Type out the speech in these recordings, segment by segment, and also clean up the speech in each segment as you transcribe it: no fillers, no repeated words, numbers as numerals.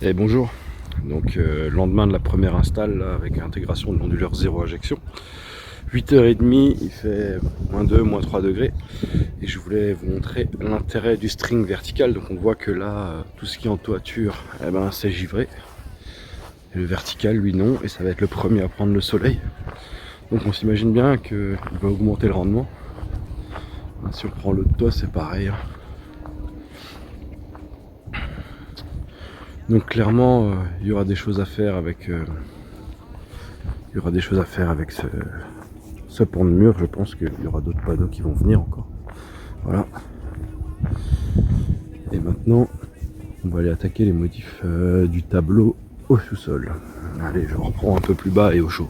Et bonjour, donc lendemain de la première install là, avec intégration de l'onduleur zéro injection, 8h30, il fait -2, -3 degrés et je voulais vous montrer l'intérêt du string vertical. Donc on voit que là, tout ce qui est en toiture, eh ben, c'est givré, et le vertical lui non, et ça va être le premier à prendre le soleil. Donc on s'imagine bien qu'il va augmenter le rendement. Si on prend le toit, c'est pareil. Donc clairement, il y aura des choses à faire avec ce pont de mur. Je pense qu'il y aura d'autres panneaux qui vont venir encore. Voilà. Et maintenant, on va aller attaquer les modifs du tableau au sous-sol. Allez, je reprends un peu plus bas et au chaud.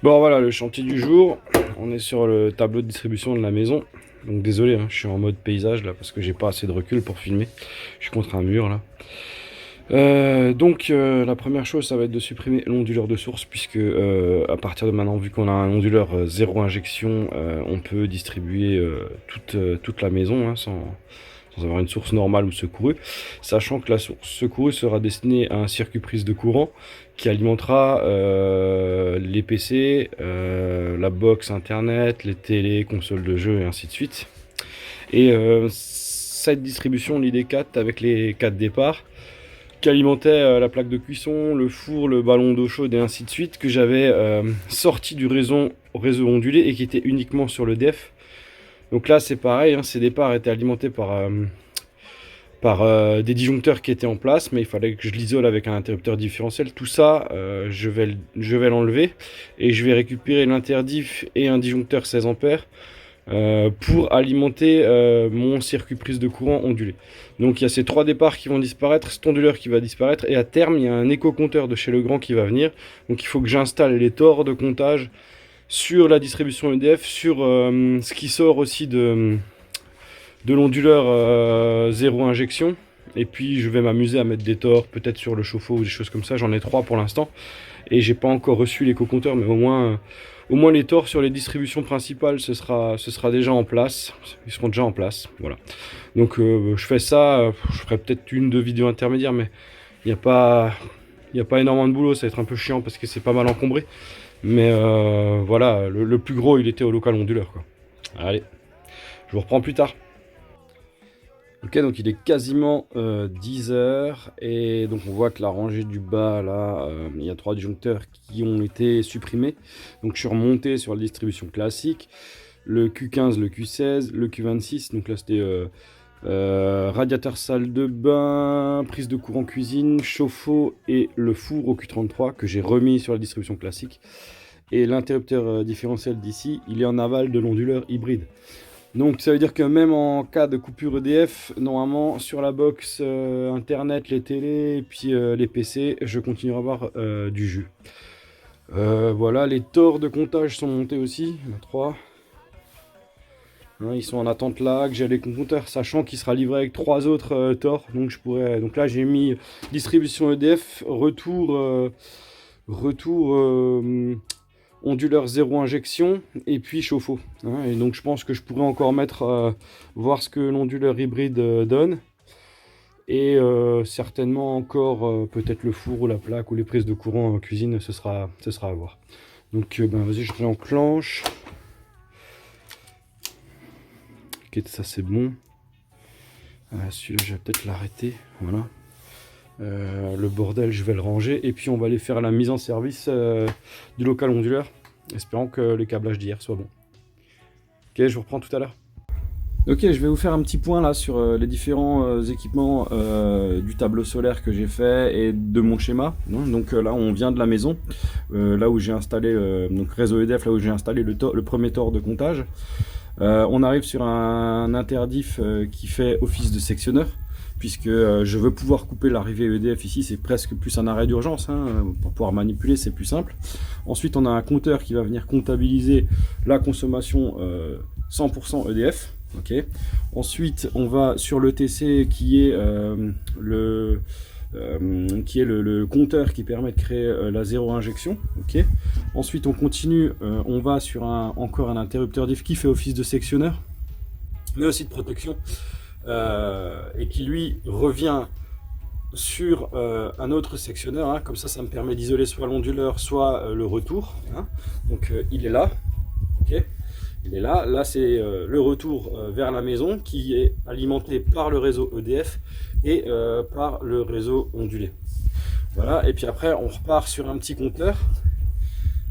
Bon voilà, le chantier du jour. On est sur le tableau de distribution de la maison. Donc désolé, hein, je suis en mode paysage là parce que j'ai pas assez de recul pour filmer. Je suis contre un mur là. La première chose, ça va être de supprimer l'onduleur de source, puisque à partir de maintenant, vu qu'on a un onduleur zéro injection, on peut distribuer toute la maison, hein, sans avoir une source normale ou secourue, sachant que la source secourue sera destinée à un circuit prise de courant qui alimentera les PC, la box internet, les télés, consoles de jeux et ainsi de suite. Et cette distribution lie des 4 avec les 4 départs qui alimentait la plaque de cuisson, le four, le ballon d'eau chaude et ainsi de suite, que j'avais sorti du réseau ondulé et qui était uniquement sur le def. Donc là c'est pareil, hein, ces départs étaient alimentés par des disjoncteurs qui étaient en place, mais il fallait que je l'isole avec un interrupteur différentiel. Tout ça, je vais l'enlever et je vais récupérer l'interdif et un disjoncteur 16 ampères pour alimenter mon circuit prise de courant ondulé. Donc il y a ces 3 départs qui vont disparaître, cet onduleur qui va disparaître, et à terme il y a un éco-compteur de chez Legrand qui va venir. Donc il faut que j'installe les tors de comptage sur la distribution EDF, sur ce qui sort aussi de l'onduleur zéro injection. Et puis je vais m'amuser à mettre des tors peut-être sur le chauffe-eau ou des choses comme ça. J'en ai 3 pour l'instant et j'ai pas encore reçu l'éco-compteur, mais au moins les tors sur les distributions principales, ce sera déjà en place. Ils seront déjà en place, voilà. Donc je fais ça, je ferai peut-être 1-2 vidéos intermédiaires, mais il n'y a pas énormément de boulot, ça va être un peu chiant parce que c'est pas mal encombré. Mais voilà, le plus gros, il était au local onduleur, quoi. Allez, je vous reprends plus tard. Ok, donc il est quasiment 10h et donc on voit que la rangée du bas là, il y a 3 disjoncteurs qui ont été supprimés. Donc je suis remonté sur la distribution classique, le Q15, le Q16, le Q26. Donc là c'était radiateur salle de bain, prise de courant cuisine, chauffe-eau et le four au Q33 que j'ai remis sur la distribution classique. Et l'interrupteur différentiel d'ici, il est en aval de l'onduleur hybride. Donc ça veut dire que même en cas de coupure EDF, normalement sur la box internet, les télés et puis les PC, je continuerai à avoir du jus. Voilà, les tors de comptage sont montés aussi, il y en a 3. Hein, ils sont en attente là, que j'ai les compteurs, sachant qu'il sera livré avec 3 autres tors. Donc là j'ai mis distribution EDF, retour onduleur zéro injection et puis chauffe-eau, hein, et donc je pense que je pourrais encore mettre voir ce que l'onduleur hybride donne, et certainement encore peut-être le four ou la plaque ou les prises de courant en cuisine, ce sera à voir. Donc vas-y, je réenclenche. Ok, ça c'est bon. Celui-là je vais peut-être l'arrêter, voilà. Le bordel je vais le ranger et puis on va aller faire la mise en service du local onduleur, espérant que le câblage d'hier soit bon. Ok, je vous reprends tout à l'heure. Ok, je vais vous faire un petit point là sur les différents équipements du tableau solaire que j'ai fait et de mon schéma. Donc là on vient de la maison, là où j'ai installé donc réseau EDF, là où j'ai installé le premier tore de comptage. On arrive sur un interdif qui fait office de sectionneur, puisque je veux pouvoir couper l'arrivée EDF ici. C'est presque plus un arrêt d'urgence, hein, pour pouvoir manipuler c'est plus simple. Ensuite on a un compteur qui va venir comptabiliser la consommation 100% EDF. Okay. Ensuite on va sur le TC qui est le compteur qui permet de créer la zéro injection. Okay. Ensuite on continue, on va sur encore un interrupteur diff qui fait office de sectionneur, mais aussi de protection, et qui lui revient sur un autre sectionneur, hein. Comme ça me permet d'isoler soit l'onduleur, soit le retour, hein. Donc il est là, ok. Il est là, là c'est le retour vers la maison qui est alimenté par le réseau EDF et par le réseau ondulé. Voilà, et puis après on repart sur un petit compteur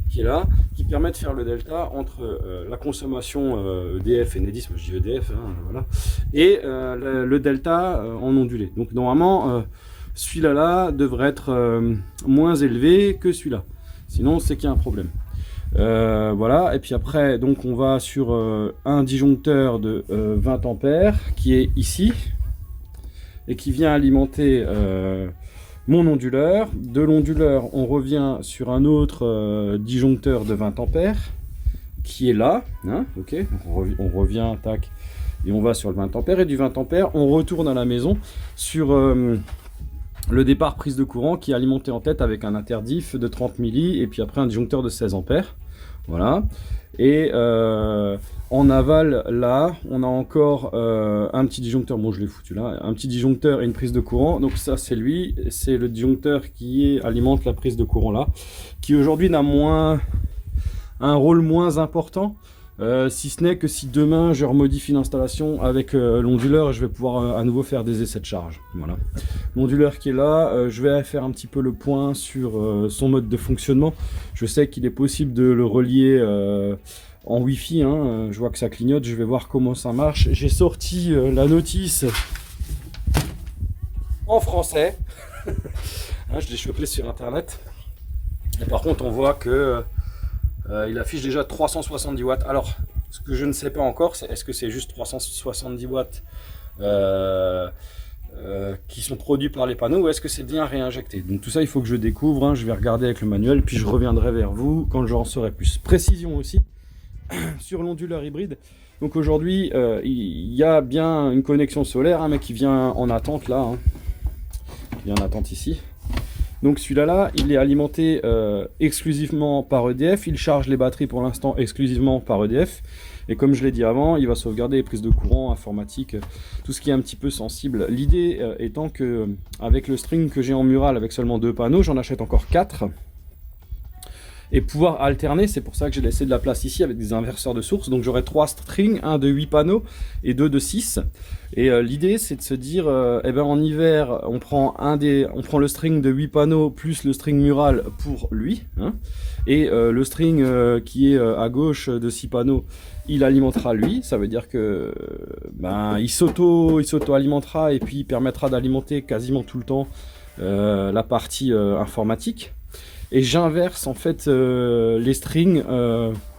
qui est là, qui permet de faire le delta entre la consommation EDF, Enedis, moi je dis EDF, hein, voilà, et le delta en ondulé. Donc normalement, celui-là devrait être moins élevé que celui-là. Sinon, c'est qu'il y a un problème. Voilà, et puis après, donc on va sur un disjoncteur de 20 ampères qui est ici et qui vient alimenter mon onduleur. De l'onduleur, on revient sur un autre disjoncteur de 20 ampères qui est là, hein, ok, on revient, tac, et on va sur le 20 ampères, et du 20 ampères, on retourne à la maison sur le départ prise de courant qui est alimenté en tête avec un interdif de 30 milli et puis après un disjoncteur de 16 ampères. Voilà. Et en aval, là, on a encore un petit disjoncteur. Bon, je l'ai foutu là. Un petit disjoncteur et une prise de courant. Donc ça, c'est lui. C'est le disjoncteur qui alimente la prise de courant là, qui aujourd'hui n'a un rôle moins important. Si ce n'est que si demain je remodifie l'installation avec l'onduleur, je vais pouvoir à nouveau faire des essais de charge. Voilà. L'onduleur qui est là, je vais faire un petit peu le point sur son mode de fonctionnement. Je sais qu'il est possible de le relier en Wi-Fi, hein. Je vois que ça clignote, je vais voir comment ça marche. J'ai sorti la notice en français. Hein, je l'ai chopé sur internet. Et par contre on voit que il affiche déjà 370 watts. Alors, ce que je ne sais pas encore, c'est est-ce que c'est juste 370 watts qui sont produits par les panneaux ou est-ce que c'est bien réinjecté? Donc tout ça, il faut que je découvre, hein. Je vais regarder avec le manuel, puis je reviendrai vers vous quand j'en saurai plus. Précision aussi sur l'onduleur hybride. Donc aujourd'hui, il y a bien une connexion solaire, hein, mais qui vient en attente là, hein. Il vient en attente ici. Donc celui-là, il est alimenté exclusivement par EDF. Il charge les batteries pour l'instant exclusivement par EDF. Et comme je l'ai dit avant, il va sauvegarder les prises de courant, informatique, tout ce qui est un petit peu sensible. L'idée étant que avec le string que j'ai en mural avec seulement 2 panneaux, j'en achète encore 4. Et pouvoir alterner, c'est pour ça que j'ai laissé de la place ici avec des inverseurs de source. Donc j'aurai 3 strings, un de 8 panneaux et 2 de 6. Et l'idée c'est de se dire, eh ben, en hiver on prend le string de 8 panneaux plus le string mural pour lui, hein, et le string qui est à gauche de 6 panneaux, il alimentera lui. Ça veut dire que il s'auto-alimentera et puis il permettra d'alimenter quasiment tout le temps la partie informatique. Et j'inverse en fait les strings,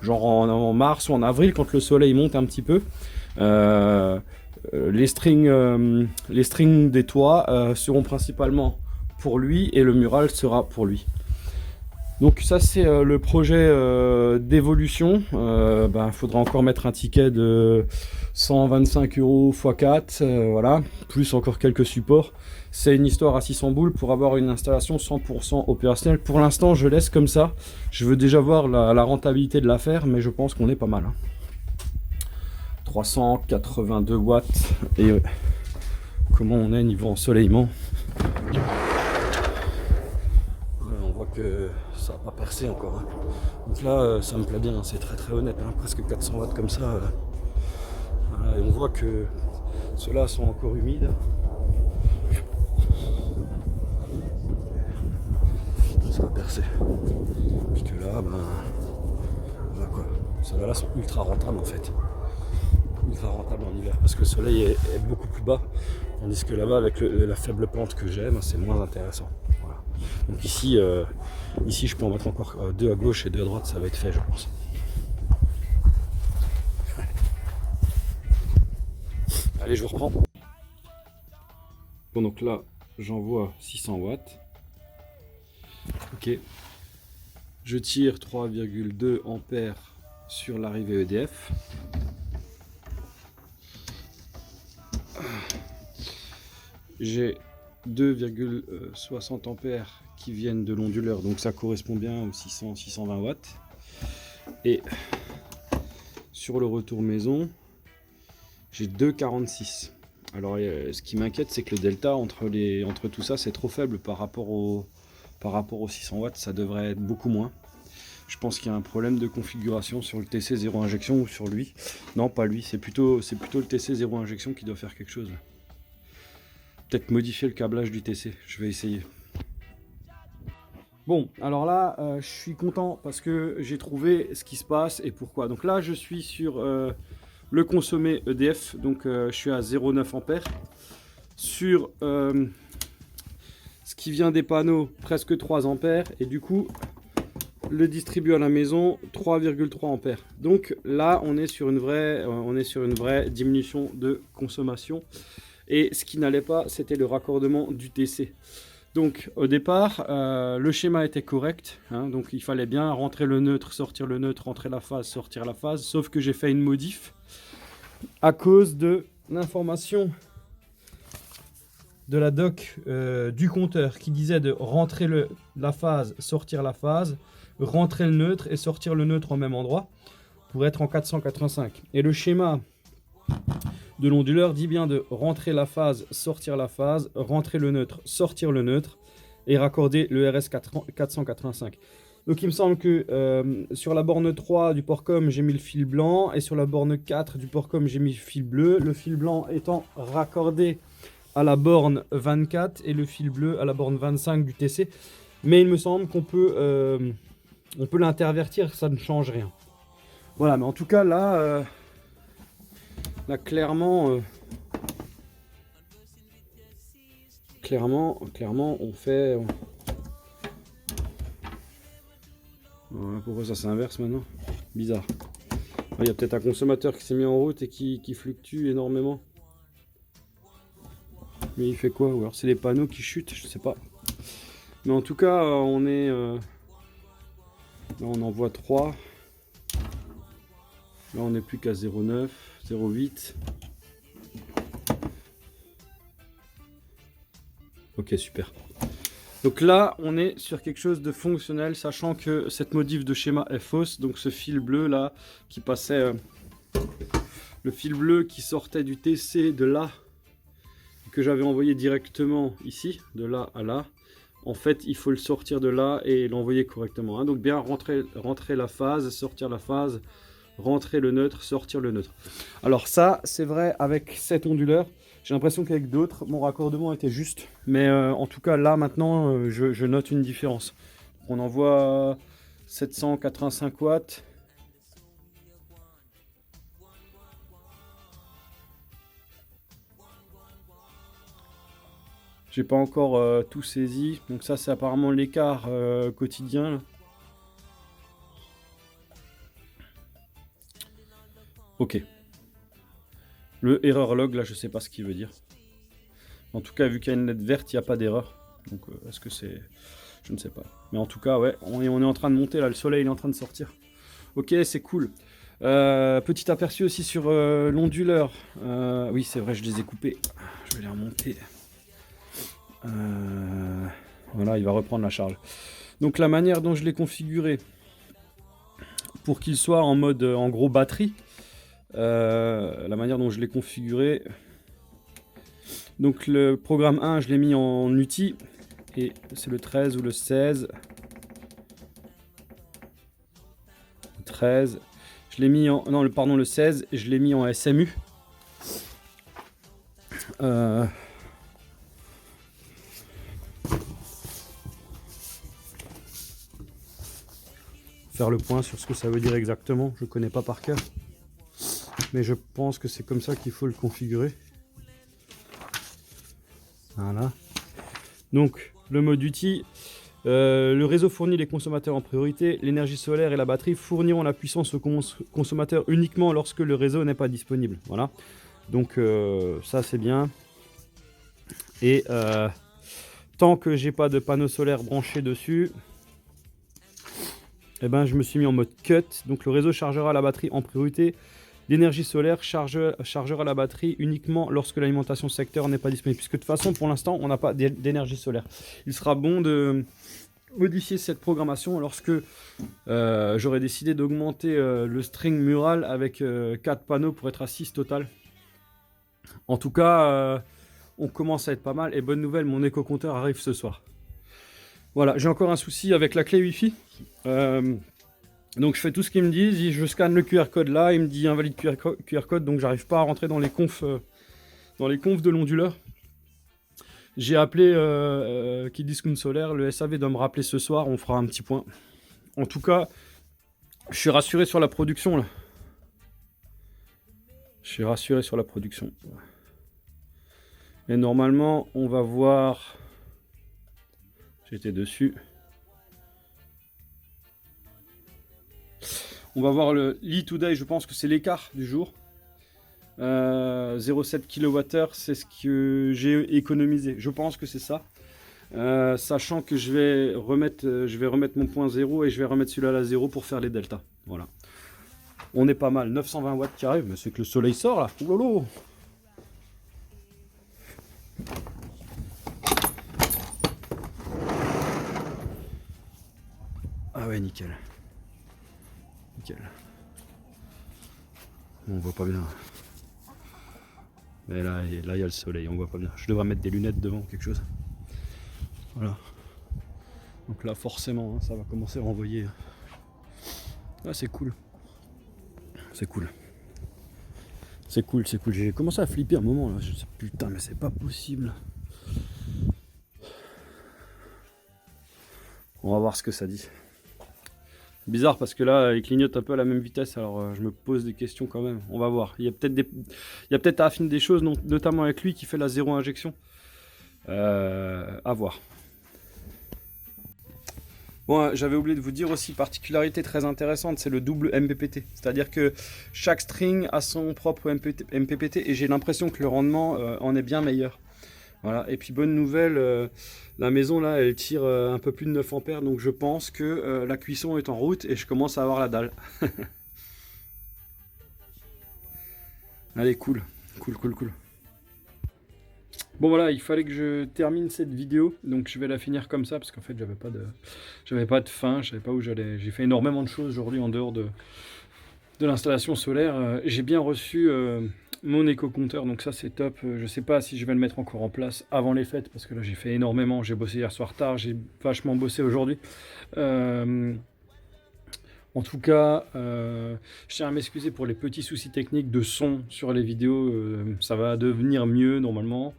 genre en mars ou en avril, quand le soleil monte un petit peu. Les strings des toits seront principalement pour lui et le mural sera pour lui. Donc ça c'est le projet d'évolution. Il faudra encore mettre un ticket de 125 € x 4, voilà, plus encore quelques supports. C'est une histoire à 600 boules pour avoir une installation 100% opérationnelle. Pour l'instant je laisse comme ça. Je veux déjà voir la rentabilité de l'affaire, mais je pense qu'on est pas mal, hein. 382 watts et comment on est niveau ensoleillement. On voit que ça n'a pas percé encore, hein. Donc là ça me plaît bien, c'est très honnête, hein. Presque 400 watts comme ça. Voilà, et on voit que ceux-là sont encore humides. Ça va percer. Puis que là, voilà quoi. Ceux-là sont ultra rentables en fait. Ultra rentable en hiver parce que le soleil est beaucoup plus bas, tandis que là-bas avec la faible pente que j'ai, c'est moins intéressant. Voilà. Donc ici je peux en mettre encore 2 à gauche et 2 à droite, ça va être fait je pense. Allez, je vous reprends. Bon, donc là j'envoie 600 watts. Ok, je tire 3,2 ampères sur l'arrivée EDF. J'ai 2,60 ampères qui viennent de l'onduleur, donc ça correspond bien aux 620 watts. Et sur le retour maison, j'ai 2,46. Alors ce qui m'inquiète, c'est que le delta entre tout ça, c'est trop faible par rapport aux 600 watts, ça devrait être beaucoup moins. Je pense qu'il y a un problème de configuration sur le TC 0 injection ou sur lui. Non, pas lui, c'est plutôt le TC 0 injection qui doit faire quelque chose. Peut-être modifier le câblage du TC, je vais essayer. Bon, alors là, je suis content parce que j'ai trouvé ce qui se passe et pourquoi. Donc là, je suis sur le consommé EDF, donc je suis à 0,9 ampères. Sur ce qui vient des panneaux, presque 3 ampères. Et du coup, le distribut à la maison, 3,3 ampères. Donc là, on est sur une vraie diminution de consommation. Et ce qui n'allait pas, c'était le raccordement du TC. Donc au départ, le schéma était correct, hein, donc il fallait bien rentrer le neutre, sortir le neutre, rentrer la phase, sortir la phase, sauf que j'ai fait une modif à cause de l'information de la doc du compteur qui disait de rentrer la phase, sortir la phase, rentrer le neutre et sortir le neutre au même endroit pour être en 485. Et le schéma de l'onduleur dit bien de rentrer la phase, sortir la phase, rentrer le neutre, sortir le neutre et raccorder le RS 485. Donc il me semble que sur la borne 3 du port com, j'ai mis le fil blanc et sur la borne 4 du port com, j'ai mis le fil bleu. Le fil blanc étant raccordé à la borne 24 et le fil bleu à la borne 25 du TC. Mais il me semble qu'on peut, l'intervertir, ça ne change rien. Voilà, mais en tout cas là... Là, clairement, on fait... Voilà, pourquoi ça s'inverse maintenant? Bizarre. Il y a peut-être un consommateur qui s'est mis en route et qui fluctue énormément. Mais il fait quoi? Ou alors c'est les panneaux qui chutent, je sais pas. Mais en tout cas, on est... là, on en voit 3. Là, on n'est plus qu'à 0,9, 0,8. Ok, super. Donc là, on est sur quelque chose de fonctionnel, sachant que cette modif de schéma est fausse. Donc ce fil bleu là, qui passait... le fil bleu qui sortait du TC de là, que j'avais envoyé directement ici, de là à là. En fait, il faut le sortir de là et l'envoyer correctement. Hein. Donc bien rentrer la phase, sortir la phase, rentrer le neutre, sortir le neutre. Alors ça, c'est vrai avec cet onduleur. J'ai l'impression qu'avec d'autres, mon raccordement était juste. Mais en tout cas, là, maintenant, je note une différence. On envoie 785 watts. J'ai pas encore tout saisi. Donc ça, c'est apparemment l'écart quotidien. Là. Ok. Le error log, là, je sais pas ce qu'il veut dire. En tout cas, vu qu'il y a une lettre verte, il n'y a pas d'erreur. Donc, est-ce que c'est... Je ne sais pas. Mais en tout cas, ouais, on est en train de monter, là. Le soleil, il est en train de sortir. Ok, c'est cool. Petit aperçu aussi sur l'onduleur. Oui, c'est vrai, je les ai coupés. Je vais les remonter. Voilà, il va reprendre la charge. Donc, la manière dont je l'ai configuré pour qu'il soit en mode, en gros, batterie, la manière dont je l'ai configuré. Donc le programme 1, je l'ai mis en UTI et c'est le 13 ou le 16. 13. Je l'ai mis en... Non, pardon, le 16, je l'ai mis en SMU. Faire le point sur ce que ça veut dire exactement, je connais pas par cœur. Mais je pense que c'est comme ça qu'il faut le configurer. Voilà. Donc, le mode UTI, le réseau fournit les consommateurs en priorité. L'énergie solaire et la batterie fourniront la puissance aux consommateurs uniquement lorsque le réseau n'est pas disponible. Voilà. Donc, ça, c'est bien. Et tant que j'ai pas de panneau solaire branché dessus, eh ben, je me suis mis en mode cut. Donc, le réseau chargera la batterie en priorité. L'énergie solaire chargera la batterie uniquement lorsque l'alimentation secteur n'est pas disponible. Puisque de toute façon, pour l'instant, on n'a pas d'énergie solaire. Il sera bon de modifier cette programmation lorsque j'aurai décidé d'augmenter le string mural avec 4 panneaux pour être à 6 total. En tout cas, on commence à être pas mal. Et bonne nouvelle, mon éco-compteur arrive ce soir. Voilà, j'ai encore un souci avec la clé Wi-Fi. Donc je fais tout ce qu'ils me disent. Je scanne le QR code là, il me dit invalide QR code, donc j'arrive pas à rentrer dans les confs de l'onduleur. J'ai appelé Kidiscount Solaire, le SAV doit me rappeler ce soir, on fera un petit point. En tout cas, je suis rassuré sur la production là. Je suis rassuré sur la production. Et normalement, on va voir... J'étais dessus. On va voir le Lee Today, je pense que c'est l'écart du jour. 0,7 kWh, c'est ce que j'ai économisé. Je pense que c'est ça. Sachant que je vais remettre mon point 0 et je vais remettre celui-là à 0 pour faire les deltas. Voilà. On est pas mal. 920 watts qui arrivent, mais c'est que le soleil sort là. Oulolo. Ah ouais, nickel. Nickel. Bon, on voit pas bien. Mais là, il y a le soleil, on voit pas bien. Je devrais mettre des lunettes devant ou quelque chose. Voilà. Donc là, forcément, hein, ça va commencer à renvoyer. Ah, c'est cool. C'est cool. C'est cool, c'est cool. J'ai commencé à flipper un moment là. Je sais, putain, mais c'est pas possible. On va voir ce que ça dit. Bizarre parce que là, il clignote un peu à la même vitesse, alors je me pose des questions quand même. On va voir. Il y a peut-être à affiner des choses, notamment avec lui qui fait la 0 injection. À voir. Bon, j'avais oublié de vous dire aussi, particularité très intéressante, c'est le double MPPT. C'est-à-dire que chaque string a son propre MPPT et j'ai l'impression que le rendement en est bien meilleur. Voilà. Et puis bonne nouvelle, la maison là, elle tire un peu plus de 9 ampères, donc je pense que la cuisson est en route et je commence à avoir la dalle. Allez, cool. Cool. Bon voilà, il fallait que je termine cette vidéo, donc je vais la finir comme ça parce qu'en fait j'avais pas de fin, je savais pas où j'allais. J'ai fait énormément de choses aujourd'hui en dehors de l'installation solaire. J'ai bien reçu mon éco-compteur, donc ça c'est top. Je sais pas si je vais le mettre encore en place avant les fêtes parce que là j'ai fait énormément. J'ai bossé hier soir tard, j'ai vachement bossé aujourd'hui. En tout cas, je tiens à m'excuser pour les petits soucis techniques de son sur les vidéos. Ça va devenir mieux normalement.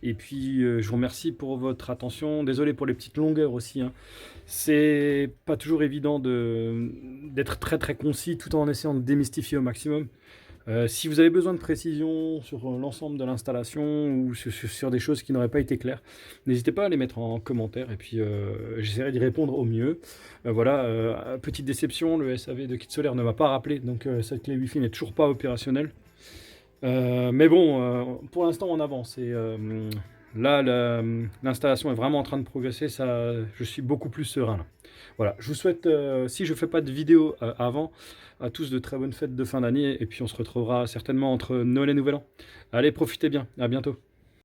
Et puis, je vous remercie pour votre attention. Désolé pour les petites longueurs aussi, hein. C'est pas toujours évident d'être très très concis tout en essayant de démystifier au maximum. Si vous avez besoin de précision sur l'ensemble de l'installation ou sur des choses qui n'auraient pas été claires, n'hésitez pas à les mettre en commentaire et puis j'essaierai d'y répondre au mieux. Voilà, petite déception, le SAV de Kit Solaire ne m'a pas rappelé, donc cette clé Wi-Fi n'est toujours pas opérationnelle. Mais bon, pour l'instant on avance et là l'installation est vraiment en train de progresser, ça, je suis beaucoup plus serein là. Voilà, je vous souhaite, si je ne fais pas de vidéo avant, à tous de très bonnes fêtes de fin d'année et puis on se retrouvera certainement entre Noël et Nouvel An. Allez, profitez bien, à bientôt.